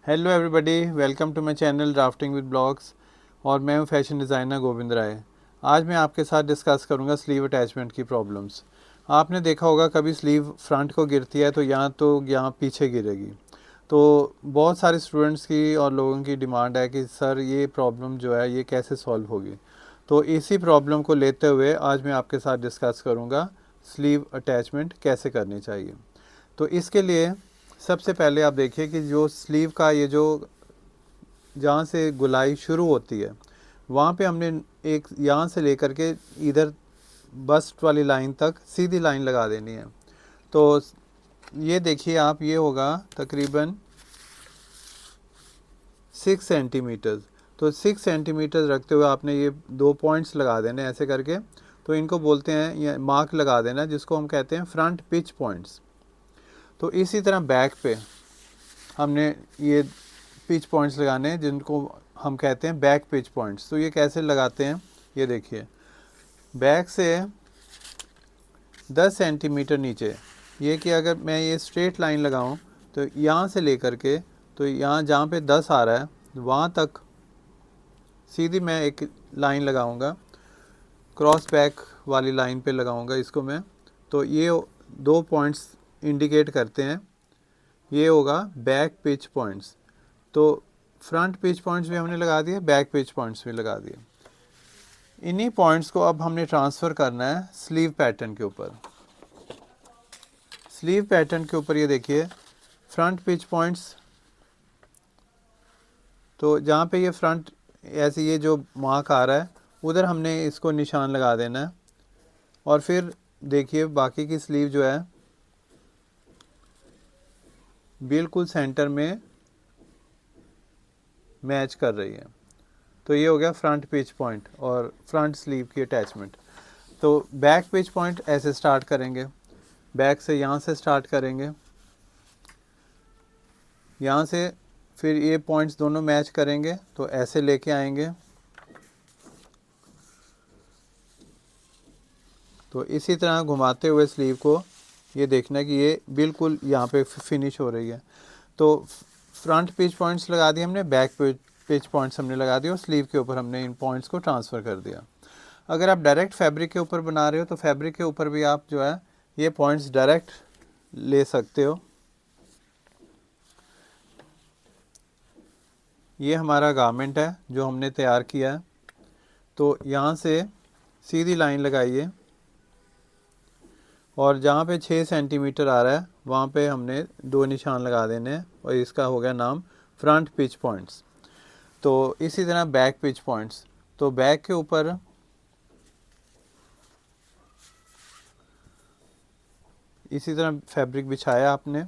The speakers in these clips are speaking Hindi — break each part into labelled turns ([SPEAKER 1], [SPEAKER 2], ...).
[SPEAKER 1] Hello everybody, welcome to my channel drafting with blogs. और मैं हूं फैशन डिज़ाइनर गोविंद राय। आज मैं आपके साथ डिस्कस करूंगा स्लीव अटैचमेंट की प्रॉब्लम्स। आपने देखा होगा कभी स्लीव फ्रंट को गिरती है तो यहाँ पीछे गिरेगी। तो बहुत सारे स्टूडेंट्स की और लोगों की डिमांड है कि सर ये प्रॉब्लम जो है ये कैसे सॉल्व होगी। तो इसी प्रॉब्लम को लेते हुए आज मैं आपके साथ डिस्कस करूँगा स्लीव अटैचमेंट कैसे करनी चाहिए। तो इसके लिए सबसे पहले आप देखिए कि जो स्लीव का ये जो जहाँ से गुलाई शुरू होती है वहाँ पे हमने एक यहाँ से लेकर के इधर बस्ट वाली लाइन तक सीधी लाइन लगा देनी है। तो ये देखिए आप, ये होगा तकरीबन 6 सेंटीमीटर। तो 6 सेंटीमीटर रखते हुए आपने ये 2 पॉइंट्स लगा देने ऐसे करके। तो इनको बोलते हैं, ये मार्क लगा देना जिसको हम कहते हैं फ्रंट पिच पॉइंट्स। तो इसी तरह बैक पे हमने ये पिच पॉइंट्स लगाने हैं जिनको हम कहते हैं बैक पिच पॉइंट्स। तो ये कैसे लगाते हैं, ये देखिए। बैक से 10 सेंटीमीटर नीचे, ये कि अगर मैं ये स्ट्रेट लाइन लगाऊं तो यहाँ से लेकर के तो यहाँ जहाँ पे 10 आ रहा है वहाँ तक सीधी मैं एक लाइन लगाऊंगा, क्रॉस बैक वाली लाइन पे लगाऊंगा इसको मैं। तो ये 2 पॉइंट्स इंडिकेट करते हैं, ये होगा बैक पिच पॉइंट्स। तो फ्रंट पिच पॉइंट्स भी हमने लगा दिए, बैक पिच पॉइंट्स भी लगा दिए। इन्हीं पॉइंट्स को अब हमने ट्रांसफ़र करना है स्लीव पैटर्न के ऊपर। स्लीव पैटर्न के ऊपर ये देखिए फ्रंट पिच पॉइंट्स। तो जहाँ पे ये फ्रंट ऐसे ये जो मार्क आ रहा है उधर हमने इसको निशान लगा देना है। और फिर देखिए बाकी की स्लीव जो है बिल्कुल सेंटर में मैच कर रही है। तो ये हो गया फ्रंट पिच पॉइंट और फ्रंट स्लीव की अटैचमेंट। तो बैक पिच पॉइंट ऐसे स्टार्ट करेंगे, बैक से यहाँ से स्टार्ट करेंगे, यहाँ से फिर ये पॉइंट्स दोनों मैच करेंगे तो ऐसे लेके आएंगे। तो इसी तरह घुमाते हुए स्लीव को ये देखना कि ये बिल्कुल यहाँ पे फिनिश हो रही है। तो फ्रंट पिच पॉइंट्स लगा दिए हमने, बैक पिच पॉइंट्स हमने लगा दिए और स्लीव के ऊपर हमने इन पॉइंट्स को ट्रांसफ़र कर दिया। अगर आप डायरेक्ट फैब्रिक के ऊपर बना रहे हो तो फैब्रिक के ऊपर भी आप जो है ये पॉइंट्स डायरेक्ट ले सकते हो। ये हमारा गारमेंट है जो हमने तैयार किया है। तो यहाँ से सीधी लाइन लगाइए और जहाँ पे 6 सेंटीमीटर आ रहा है वहाँ पे हमने 2 निशान लगा देने हैं और इसका हो गया नाम फ्रंट पिच पॉइंट्स। तो इसी तरह बैक पिच पॉइंट्स। तो बैक के ऊपर इसी तरह फैब्रिक बिछाया आपने,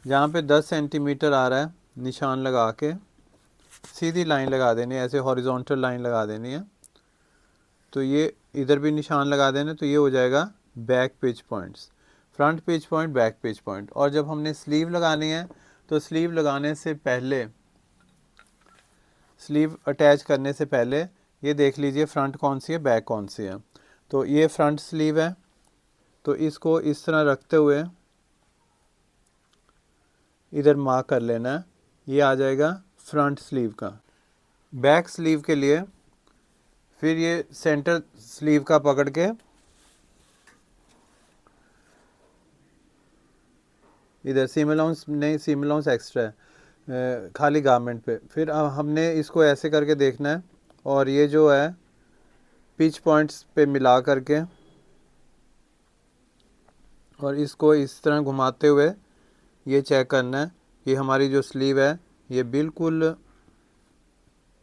[SPEAKER 1] जहाँ पे 10 सेंटीमीटर आ रहा है निशान लगा के सीधी लाइन लगा देनी है, ऐसे हॉरिजॉन्टल लाइन लगा देनी है। तो ये इधर भी निशान लगा देना, तो ये हो जाएगा back pitch points, front pitch point, back pitch point. और जब हमने स्लीव लगानी है तो स्लीव लगाने से पहले, स्लीव अटैच करने से पहले ये देख लीजिए फ्रंट कौन सी है, बैक कौन सी है। तो ये फ्रंट स्लीव है, तो इसको इस तरह रखते हुए इधर मार्क कर लेना है, ये आ जाएगा फ्रंट स्लीव का। बैक स्लीव के लिए फिर ये सेंटर स्लीव का पकड़ के इधर सीम अलाउंस नहीं, सीम अलाउंस एक्स्ट्रा है खाली गारमेंट पे। फिर हमने इसको ऐसे करके देखना है और ये जो है पिच पॉइंट्स पे मिला करके और इसको इस तरह घुमाते हुए ये चेक करना है कि हमारी जो स्लीव है ये बिल्कुल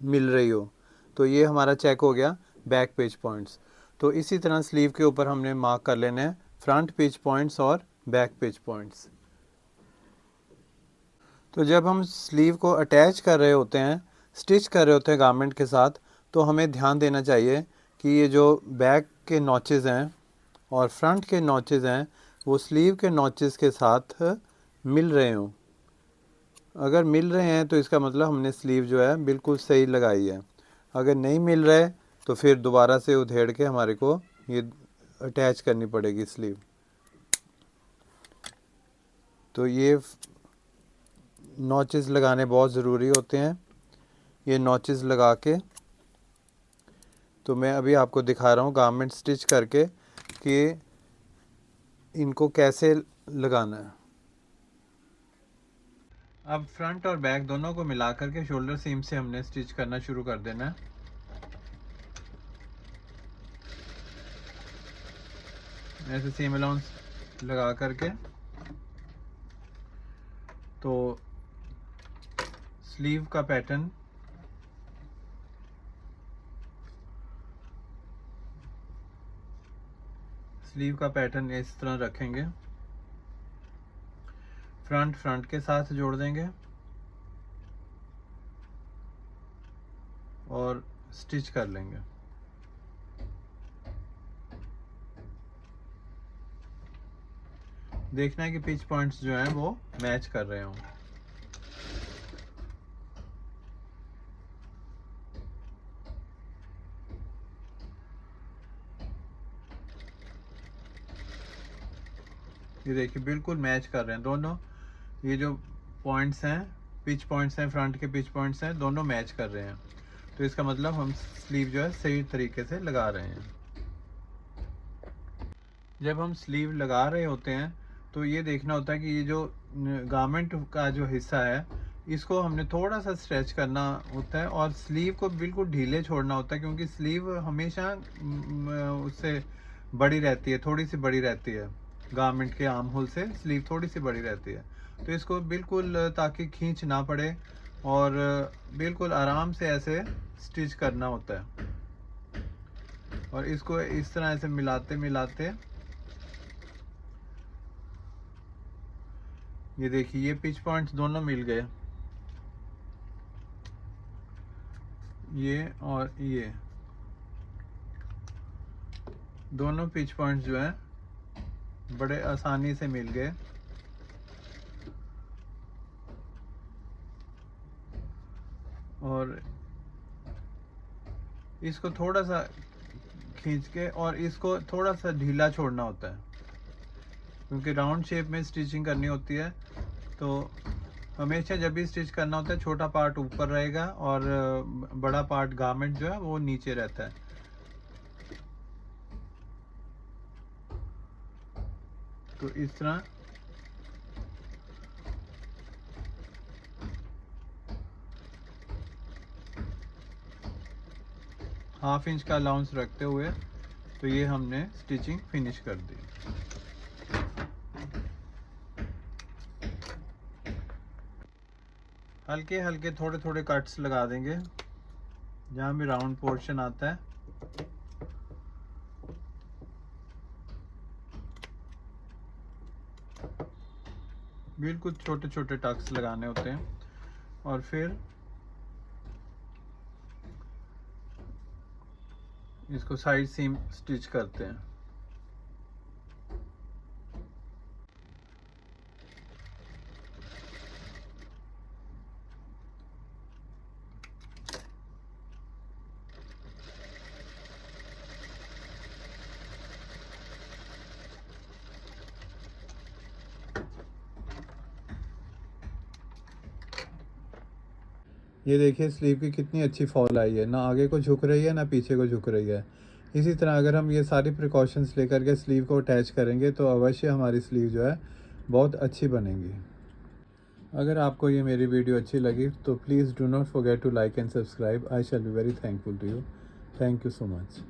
[SPEAKER 1] मिल रही हो। तो ये हमारा चेक हो गया बैक पिच पॉइंट्स। तो इसी तरह स्लीव के ऊपर हमने मार्क कर लेने हैं फ्रंट पिच पॉइंट्स और बैक पिच पॉइंट्स। तो जब हम स्लीव को अटैच कर रहे होते हैं, स्टिच कर रहे होते हैं गारमेंट के साथ, तो हमें ध्यान देना चाहिए कि ये जो बैक के नॉचेज़ हैं और फ्रंट के नॉचेज़ हैं वो स्लीव के नॉचेज़ के साथ मिल रहे हों। अगर मिल रहे हैं तो इसका मतलब हमने स्लीव जो है बिल्कुल सही लगाई है। अगर नहीं मिल रहे तो फिर दोबारा से उधेड़ के हमारे को ये अटैच करनी पड़ेगी स्लीव। तो ये नॉचेस लगाने बहुत ज़रूरी होते हैं। ये नॉचेस लगा के तो मैं अभी आपको दिखा रहा हूँ गारमेंट स्टिच करके कि इनको कैसे लगाना है। अब फ्रंट और बैक दोनों को मिला करके शोल्डर सीम से हमने स्टिच करना शुरू कर देना है। ऐसे सीम अलाउंस लगा करके तो स्लीव का पैटर्न इस तरह रखेंगे। फ्रंट के साथ जोड़ देंगे और स्टिच कर लेंगे। देखना है कि पिच पॉइंट्स जो हैं वो मैच कर रहे हों। ये देखिए बिल्कुल मैच कर रहे हैं दोनों। ये जो पॉइंट्स हैं, पिच पॉइंट्स हैं, फ्रंट के पिच पॉइंट्स हैं, दोनों मैच कर रहे हैं। तो इसका मतलब हम स्लीव जो है सही तरीके से लगा रहे हैं। जब हम स्लीव लगा रहे होते हैं तो ये देखना होता है कि ये जो गारमेंट का जो हिस्सा है इसको हमने थोड़ा सा स्ट्रेच करना होता है और स्लीव को बिल्कुल ढीले छोड़ना होता है, क्योंकि स्लीव हमेशा उससे बड़ी रहती है, थोड़ी सी बड़ी रहती है। गारमेंट के आर्म होल से स्लीव थोड़ी सी बड़ी रहती है। तो इसको बिल्कुल ताकि खींच ना पड़े और बिल्कुल आराम से ऐसे स्टिच करना होता है। और इसको इस तरह ऐसे मिलाते मिलाते ये देखिए ये पिच पॉइंट्स दोनों मिल गए, ये और ये दोनों पिच पॉइंट्स जो हैं बड़े आसानी से मिल गए। और इसको थोड़ा सा खींच के और इसको थोड़ा सा ढीला छोड़ना होता है, क्योंकि राउंड शेप में स्टिचिंग करनी होती है। तो हमेशा जब भी स्टिच करना होता है छोटा पार्ट ऊपर रहेगा और बड़ा पार्ट गारमेंट जो है वो नीचे रहता है। तो इस तरह ½ इंच का अलाउंस रखते हुए तो ये हमने स्टिचिंग फिनिश कर दी। हल्के हल्के थोड़े थोड़े कट्स लगा देंगे जहाँ भी राउंड पोर्शन आता है। बिल्कुल छोटे छोटे टक्स लगाने होते हैं और फिर इसको साइड सीम स्टिच करते हैं। ये देखिए स्लीव की कितनी अच्छी फॉल आई है, ना आगे को झुक रही है ना पीछे को झुक रही है। इसी तरह अगर हम ये सारी प्रिकॉशंस लेकर के स्लीव को अटैच करेंगे तो अवश्य हमारी स्लीव जो है बहुत अच्छी बनेगी। अगर आपको ये मेरी वीडियो अच्छी लगी तो please do not forget to like and subscribe. I shall be very thankful to you. Thank you so much.